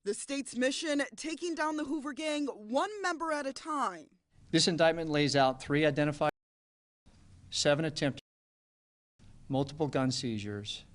The state's mission, taking down the Hoover Gang one member at a time. This indictment lays out 3 identified, 7 attempted, multiple gun seizures,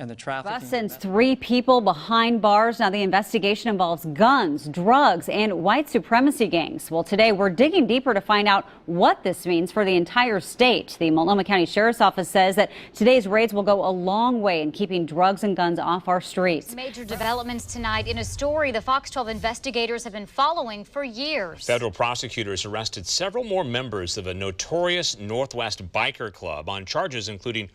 and the trafficking. Bus sends 3 people behind bars. Now the investigation involves guns, drugs, and white supremacy gangs. Well, today we're digging deeper to find out what this means for the entire state. The Multnomah County Sheriff's Office says that today's raids will go a long way in keeping drugs and guns off our streets. Major developments tonight in a story the Fox 12 investigators have been following for years. Federal prosecutors arrested several more members of a notorious Northwest biker club on charges including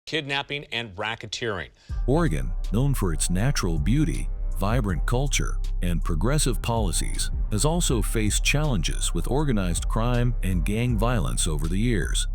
kidnapping and racketeering. Oregon, known for its natural beauty, vibrant culture, and progressive policies, has also faced challenges with organized crime and gang violence over the years.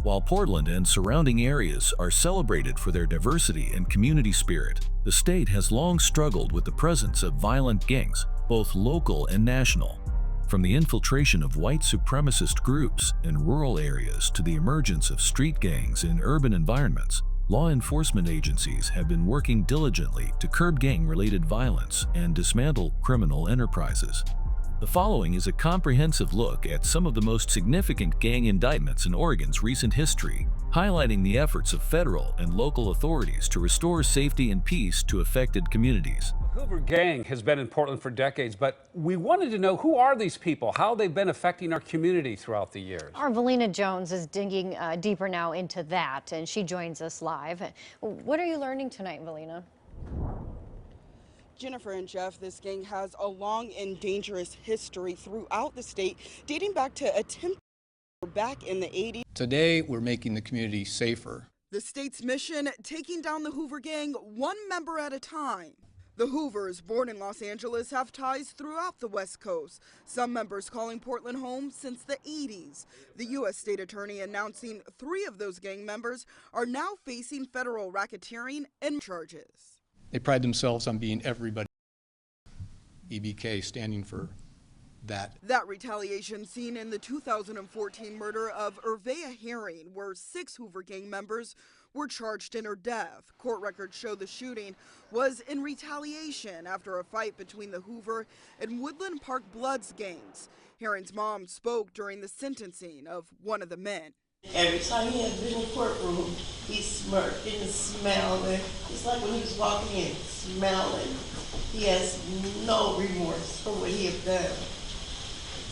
While Portland and surrounding areas are celebrated for their diversity and community spirit, the state has long struggled with the presence of violent gangs, both local and national. From the infiltration of white supremacist groups in rural areas to the emergence of street gangs in urban environments, law enforcement agencies have been working diligently to curb gang-related violence and dismantle criminal enterprises. The following is a comprehensive look at some of the most significant gang indictments in Oregon's recent history, highlighting the efforts of federal and local authorities to restore safety and peace to affected communities. The Hoover Gang has been in Portland for decades, but we wanted to know, who are these people, how they've been affecting our community throughout the years. Our Valina Jones is digging deeper now into that, and she joins us live. What are you learning tonight, Valina? Jennifer and Jeff, this gang has a long and dangerous history throughout the state, dating back to attempts back in the 80s. Today, we're making the community safer. The state's mission, taking down the Hoover Gang one member at a time. The Hoovers, born in Los Angeles, have ties throughout the West Coast, some members calling Portland home since the 80s. The U.S. State Attorney announcing 3 of those gang members are now facing federal racketeering and charges. They pride themselves on being everybody. EBK standing for that. That retaliation seen in the 2014 murder of Urvea Herring, where 6 Hoover Gang members were charged in her death. Court records show the shooting was in retaliation after a fight between the Hoover and Woodland Park Bloods gangs. Herring's mom spoke during the sentencing of one of the men. Every time he had been in the courtroom, he smirked and smiled. It's like when he was walking in, smiling. He has no remorse for what he had done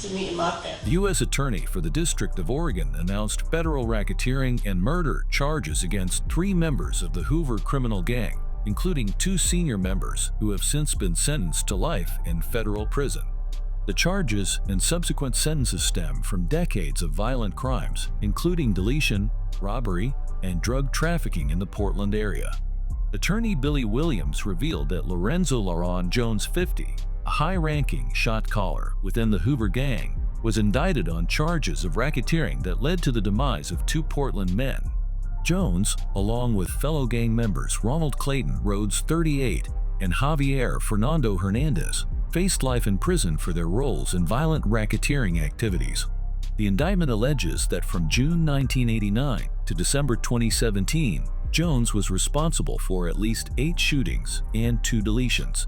to me and my family. The U.S. Attorney for the District of Oregon announced federal racketeering and murder charges against 3 members of the Hoover Criminal Gang, including 2 senior members who have since been sentenced to life in federal prison. The charges and subsequent sentences stem from decades of violent crimes, including deletion, robbery, and drug trafficking in the Portland area. Attorney Billy Williams revealed that Lorenzo Laron Jones, 50, a high-ranking shot caller within the Hoover Gang, was indicted on charges of racketeering that led to the demise of 2 Portland men. Jones, along with fellow gang members Ronald Clayton Rhodes, 38, and Javier Fernando Hernandez, faced life in prison for their roles in violent racketeering activities. The indictment alleges that from June 1989 to December 2017, Jones was responsible for at least 8 shootings and 2 deletions.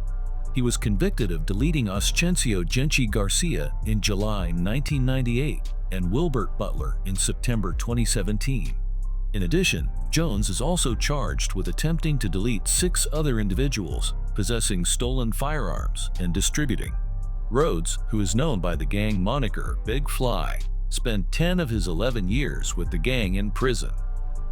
He was convicted of deleting Ascencio Genchi Garcia in July 1998 and Wilbert Butler in September 2017. In addition, Jones is also charged with attempting to delete 6 other individuals, possessing stolen firearms, and distributing. Rhodes, who is known by the gang moniker Big Fly, spent 10 of his 11 years with the gang in prison.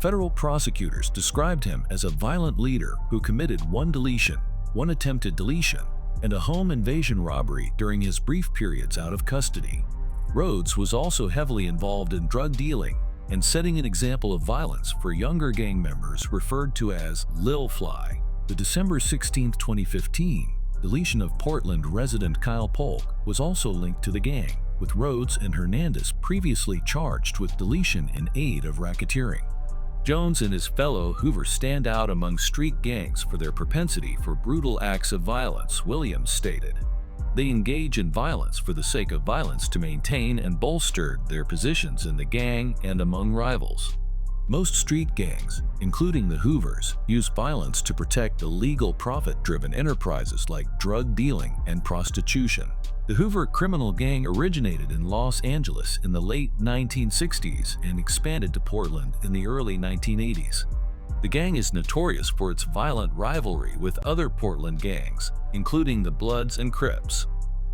Federal prosecutors described him as a violent leader who committed 1 deletion, 1 attempted deletion, and a home invasion robbery during his brief periods out of custody. Rhodes was also heavily involved in drug dealing and setting an example of violence for younger gang members referred to as Lil Fly. The December 16, 2015 deletion of Portland resident Kyle Polk was also linked to the gang, with Rhodes and Hernandez previously charged with deletion in aid of racketeering. Jones and his fellow Hoovers stand out among street gangs for their propensity for brutal acts of violence, Williams stated. They engage in violence for the sake of violence to maintain and bolster their positions in the gang and among rivals. Most street gangs, including the Hoovers, use violence to protect illegal profit-driven enterprises like drug dealing and prostitution. The Hoover Criminal Gang originated in Los Angeles in the late 1960s and expanded to Portland in the early 1980s. The gang is notorious for its violent rivalry with other Portland gangs, including the Bloods and Crips.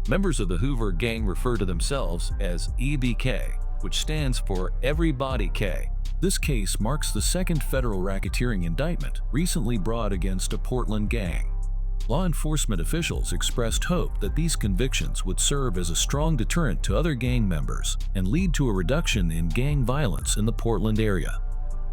Members of the Hoover Gang refer to themselves as EBK, which stands for Everybody K. This case marks the second federal racketeering indictment recently brought against a Portland gang. Law enforcement officials expressed hope that these convictions would serve as a strong deterrent to other gang members and lead to a reduction in gang violence in the Portland area.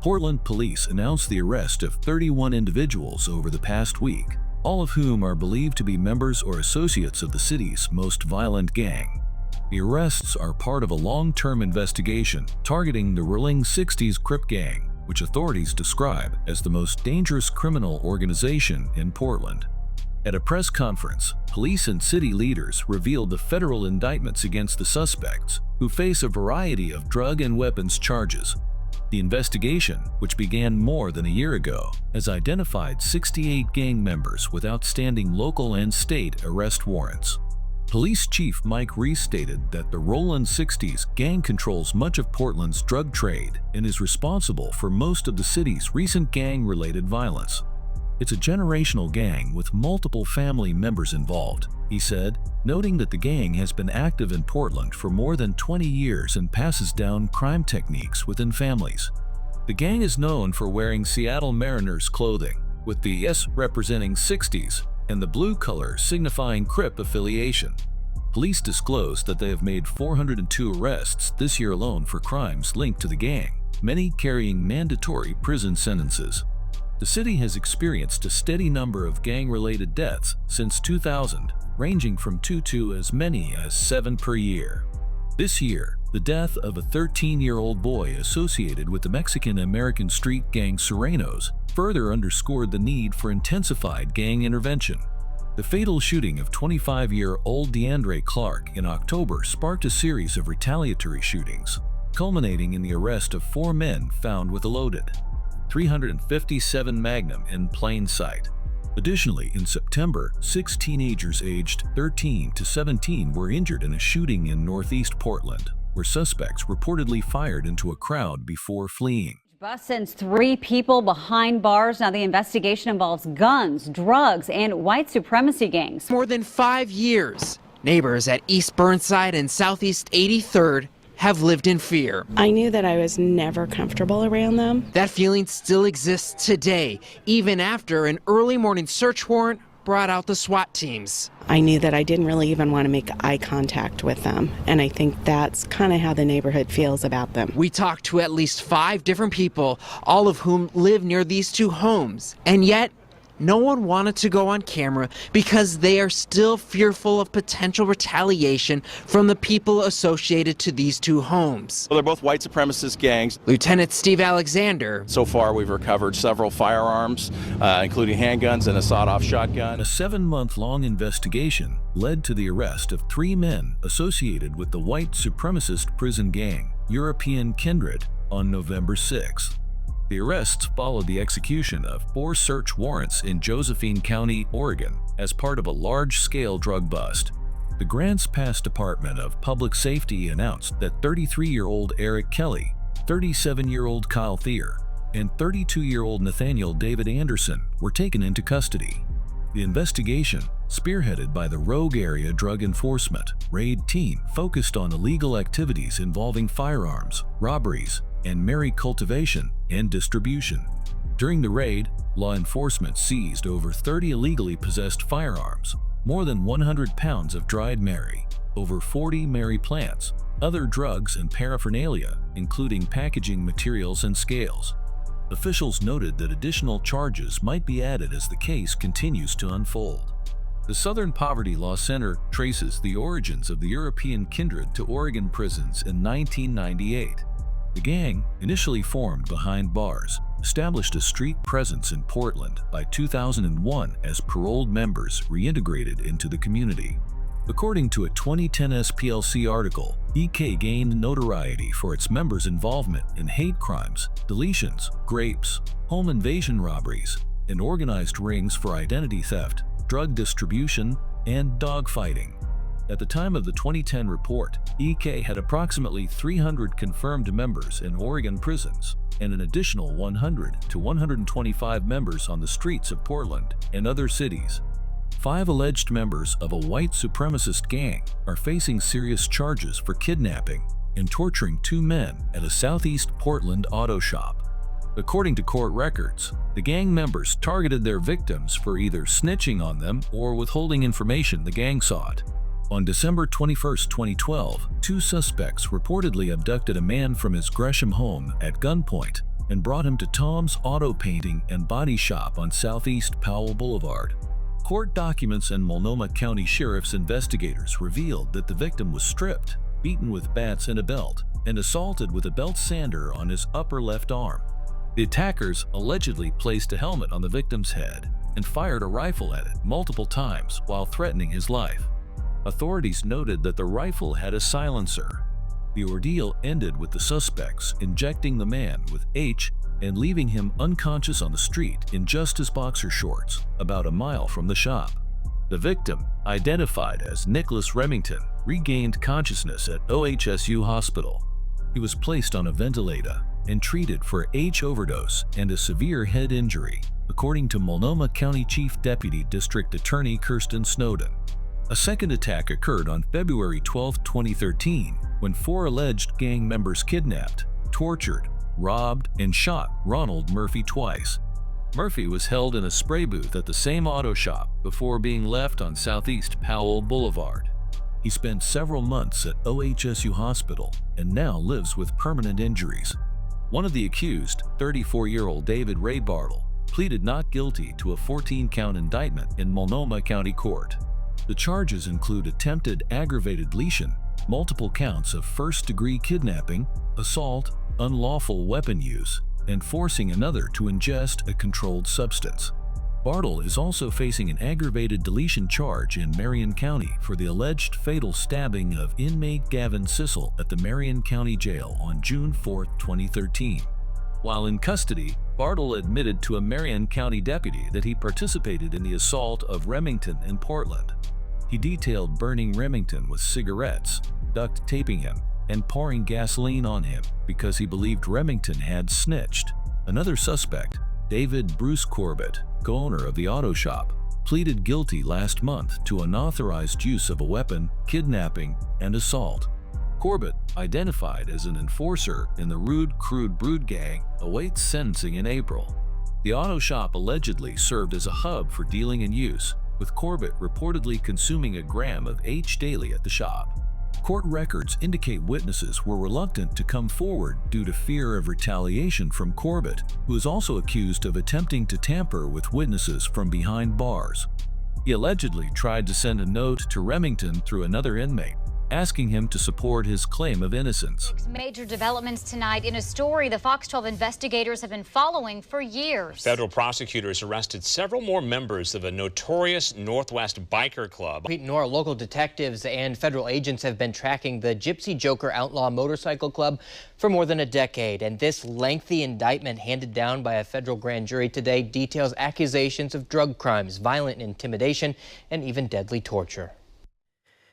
Portland police announced the arrest of 31 individuals over the past week, all of whom are believed to be members or associates of the city's most violent gang. The arrests are part of a long-term investigation targeting the ruling 60s Crip gang, which authorities describe as the most dangerous criminal organization in Portland. At a press conference, police and city leaders revealed the federal indictments against the suspects, who face a variety of drug and weapons charges. The investigation, which began more than a year ago, has identified 68 gang members with outstanding local and state arrest warrants. Police Chief Mike Reese stated that the Rollin 60s gang controls much of Portland's drug trade and is responsible for most of the city's recent gang-related violence. It's a generational gang with multiple family members involved, he said, noting that the gang has been active in Portland for more than 20 years and passes down crime techniques within families. The gang is known for wearing Seattle Mariners clothing, with the S representing 60s and the blue color signifying Crip affiliation. Police disclosed that they have made 402 arrests this year alone for crimes linked to the gang, many carrying mandatory prison sentences. The city has experienced a steady number of gang-related deaths since 2000, ranging from 2 to as many as 7 per year. This year, the death of a 13-year-old boy associated with the Mexican-American street gang Serenos further underscored the need for intensified gang intervention. The fatal shooting of 25-year-old DeAndre Clark in October sparked a series of retaliatory shootings, culminating in the arrest of 4 men found with a loaded .357 Magnum in plain sight. Additionally, in September, 6 teenagers aged 13 to 17 were injured in a shooting in northeast Portland, where suspects reportedly fired into a crowd before fleeing. Bus sends 3 people behind bars. Now the investigation involves guns, drugs, and white supremacy gangs. More than 5 years, neighbors at East Burnside and Southeast 83rd have lived in fear. I knew that I was never comfortable around them. That feeling still exists today, even after an early morning search warrant brought out the SWAT teams. I knew that I didn't really even want to make eye contact with them, and I think that's kind of how the neighborhood feels about them. We talked to at least 5 different people, all of whom live near these 2 homes, and yet no one wanted to go on camera because they are still fearful of potential retaliation from the people associated to these 2 homes. Well, they're both white supremacist gangs. Lieutenant Steve Alexander. So far, we've recovered several firearms, including handguns and a sawed-off shotgun. A 7-month-long investigation led to the arrest of 3 men associated with the white supremacist prison gang, European Kindred, on November 6th. The arrests followed the execution of 4 search warrants in Josephine County, Oregon, as part of a large-scale drug bust. The Grants Pass Department of Public Safety announced that 33-year-old Eric Kelly, 37-year-old Kyle Thier, and 32-year-old Nathaniel David Anderson were taken into custody. The investigation, spearheaded by the Rogue Area Drug Enforcement RAID team, focused on illegal activities involving firearms, robberies, and Mary cultivation and distribution. During the raid, law enforcement seized over 30 illegally possessed firearms, more than 100 pounds of dried Mary, over 40 Mary plants, other drugs and paraphernalia, including packaging materials and scales. Officials noted that additional charges might be added as the case continues to unfold. The Southern Poverty Law Center traces the origins of the European Kindred to Oregon prisons in 1998. The gang, initially formed behind bars, established a street presence in Portland by 2001 as paroled members reintegrated into the community. According to a 2010 SPLC article, EK gained notoriety for its members' involvement in hate crimes, deletions, rapes, home invasion robberies, and organized rings for identity theft, drug distribution, and dogfighting. At the time of the 2010 report, EK had approximately 300 confirmed members in Oregon prisons and an additional 100 to 125 members on the streets of Portland and other cities. 5 alleged members of a white supremacist gang are facing serious charges for kidnapping and torturing 2 men at a southeast Portland auto shop. According to court records, the gang members targeted their victims for either snitching on them or withholding information the gang sought. On December 21, 2012, 2 suspects reportedly abducted a man from his Gresham home at gunpoint and brought him to Tom's Auto Painting and Body Shop on Southeast Powell Boulevard. Court documents and Multnomah County Sheriff's investigators revealed that the victim was stripped, beaten with bats and a belt, and assaulted with a belt sander on his upper left arm. The attackers allegedly placed a helmet on the victim's head and fired a rifle at it multiple times while threatening his life. Authorities noted that the rifle had a silencer. The ordeal ended with the suspects injecting the man with H and leaving him unconscious on the street in just his boxer shorts, about a mile from the shop. The victim, identified as Nicholas Remington, regained consciousness at OHSU Hospital. He was placed on a ventilator and treated for H overdose and a severe head injury, according to Multnomah County Chief Deputy District Attorney Kirsten Snowden. A second attack occurred on February 12, 2013, when 4 alleged gang members kidnapped, tortured, robbed, and shot Ronald Murphy twice. Murphy was held in a spray booth at the same auto shop before being left on Southeast Powell Boulevard. He spent several months at OHSU Hospital and now lives with permanent injuries. One of the accused, 34-year-old David Ray Bartle, pleaded not guilty to a 14-count indictment in Multnomah County Court. The charges include attempted aggravated lesion, multiple counts of first-degree kidnapping, assault, unlawful weapon use, and forcing another to ingest a controlled substance. Bartle is also facing an aggravated deletion charge in Marion County for the alleged fatal stabbing of inmate Gavin Sissel at the Marion County Jail on June 4, 2013. While in custody, Bartle admitted to a Marion County deputy that he participated in the assault of Remington in Portland. He detailed burning Remington with cigarettes, duct taping him, and pouring gasoline on him because he believed Remington had snitched. Another suspect, David Bruce Corbett, co-owner of the auto shop, pleaded guilty last month to unauthorized use of a weapon, kidnapping, and assault. Corbett, identified as an enforcer in the Krude Brood gang, awaits sentencing in April. The auto shop allegedly served as a hub for dealing and use, with Corbett reportedly consuming a gram of H daily at the shop. Court records indicate witnesses were reluctant to come forward due to fear of retaliation from Corbett, who is also accused of attempting to tamper with witnesses from behind bars. He allegedly tried to send a note to Remington through another inmate, asking him to support his claim of innocence. Major developments tonight in a story the Fox 12 investigators have been following for years. Federal prosecutors arrested several more members of a notorious Northwest biker club. Nora, local detectives and federal agents have been tracking the Gypsy Joker Outlaw motorcycle club for more than a decade, and this lengthy indictment handed down by a federal grand jury today details accusations of drug crimes, violent intimidation, and even deadly torture.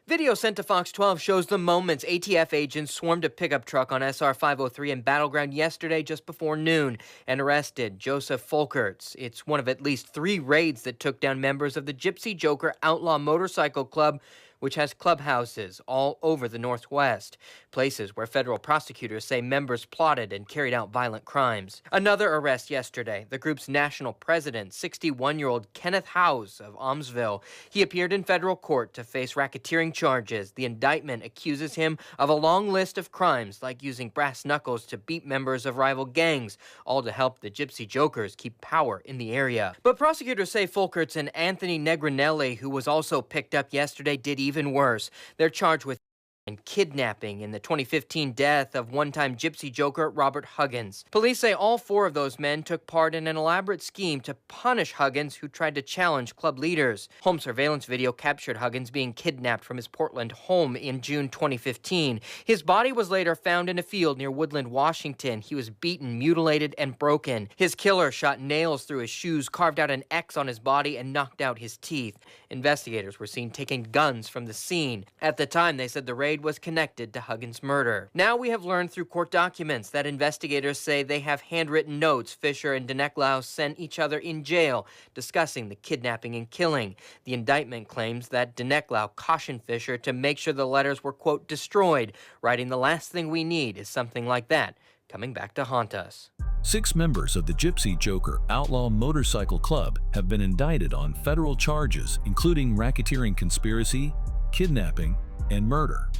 Video sent to Fox 12 shows the moments ATF agents swarmed a pickup truck on SR 503 in Battleground yesterday just before noon and arrested Joseph Folkerts. It's one of at least 3 raids that took down members of the Gypsy Joker Outlaw Motorcycle Club, which has clubhouses all over the Northwest, places where federal prosecutors say members plotted and carried out violent crimes. Another arrest yesterday, the group's national president, 61-year-old Kenneth Howes of Almsville. He appeared in federal court to face racketeering charges. The indictment accuses him of a long list of crimes, like using brass knuckles to beat members of rival gangs, all to help the Gypsy Jokers keep power in the area. But prosecutors say Folkerts and Anthony Negrinelli, who was also picked up yesterday, did even worse. They're charged with and kidnapping in the 2015 death of one-time Gypsy joker Robert Huggins. Police say all 4 of those men took part in an elaborate scheme to punish Huggins, who tried to challenge club leaders. Home surveillance video captured Huggins being kidnapped from his Portland home in June 2015. His body was later found in a field near Woodland, Washington. He was beaten, mutilated, and broken. His killer shot nails through his shoes, carved out an X on his body, and knocked out his teeth. Investigators were seen taking guns from the scene. At the time, they said the raid was connected to Huggins' murder. Now we have learned through court documents that investigators say they have handwritten notes Fisher and Dineclau sent each other in jail discussing the kidnapping and killing. The indictment claims that Dineclau cautioned Fisher to make sure the letters were, quote, destroyed, writing the last thing we need is something like that coming back to haunt us. 6 members of the Gypsy Joker Outlaw Motorcycle Club have been indicted on federal charges, including racketeering conspiracy, kidnapping, and murder.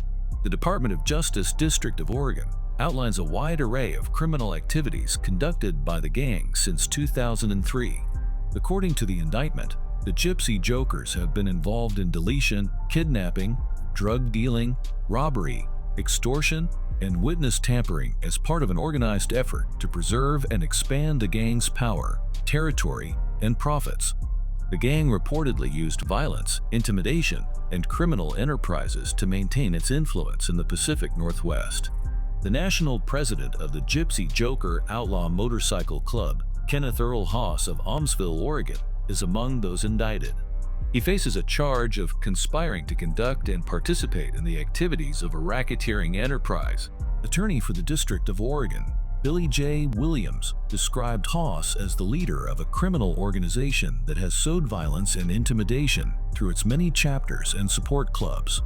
The Department of Justice District of Oregon outlines a wide array of criminal activities conducted by the gang since 2003. According to the indictment, the Gypsy Jokers have been involved in deletion, kidnapping, drug dealing, robbery, extortion, and witness tampering as part of an organized effort to preserve and expand the gang's power, territory, and profits. The gang reportedly used violence, intimidation, and criminal enterprises to maintain its influence in the Pacific Northwest. The national president of the Gypsy Joker Outlaw Motorcycle Club, Kenneth Earl Haas of Almsville, Oregon, is among those indicted. He faces a charge of conspiring to conduct and participate in the activities of a racketeering enterprise. Attorney for the District of Oregon, Billy J. Williams, described Haas as the leader of a criminal organization that has sowed violence and intimidation through its many chapters and support clubs.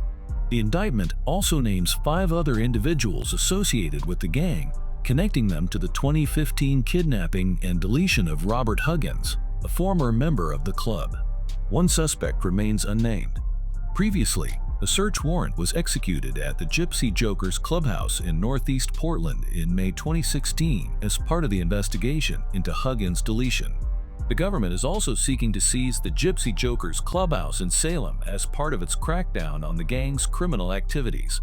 The indictment also names 5 other individuals associated with the gang, connecting them to the 2015 kidnapping and deletion of Robert Huggins, a former member of the club. One suspect remains unnamed. Previously, a search warrant was executed at the Gypsy Jokers Clubhouse in Northeast Portland in May 2016 as part of the investigation into Huggins' deletion. The government is also seeking to seize the Gypsy Jokers Clubhouse in Salem as part of its crackdown on the gang's criminal activities.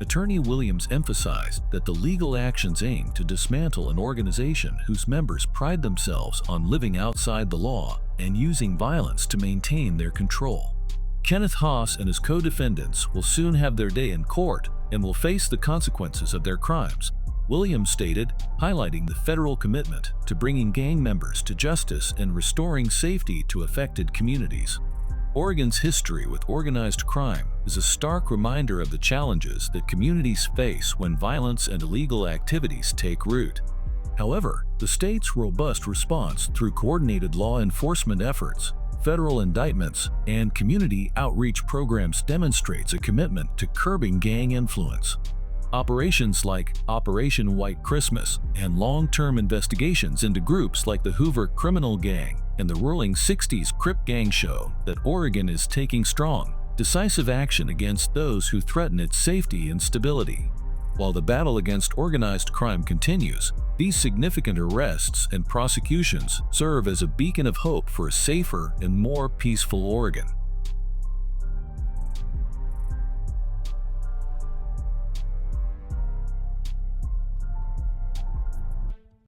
Attorney Williams emphasized that the legal actions aim to dismantle an organization whose members pride themselves on living outside the law and using violence to maintain their control. Kenneth Haas and his co-defendants will soon have their day in court and will face the consequences of their crimes, Williams stated, highlighting the federal commitment to bringing gang members to justice and restoring safety to affected communities. Oregon's history with organized crime is a stark reminder of the challenges that communities face when violence and illegal activities take root. However, the state's robust response through coordinated law enforcement efforts, federal indictments, and community outreach programs demonstrates a commitment to curbing gang influence. Operations like Operation White Christmas and long-term investigations into groups like the Hoover Criminal Gang and the Rollin 60s Crip gang show that Oregon is taking strong, decisive action against those who threaten its safety and stability. While the battle against organized crime continues, these significant arrests and prosecutions serve as a beacon of hope for a safer and more peaceful Oregon.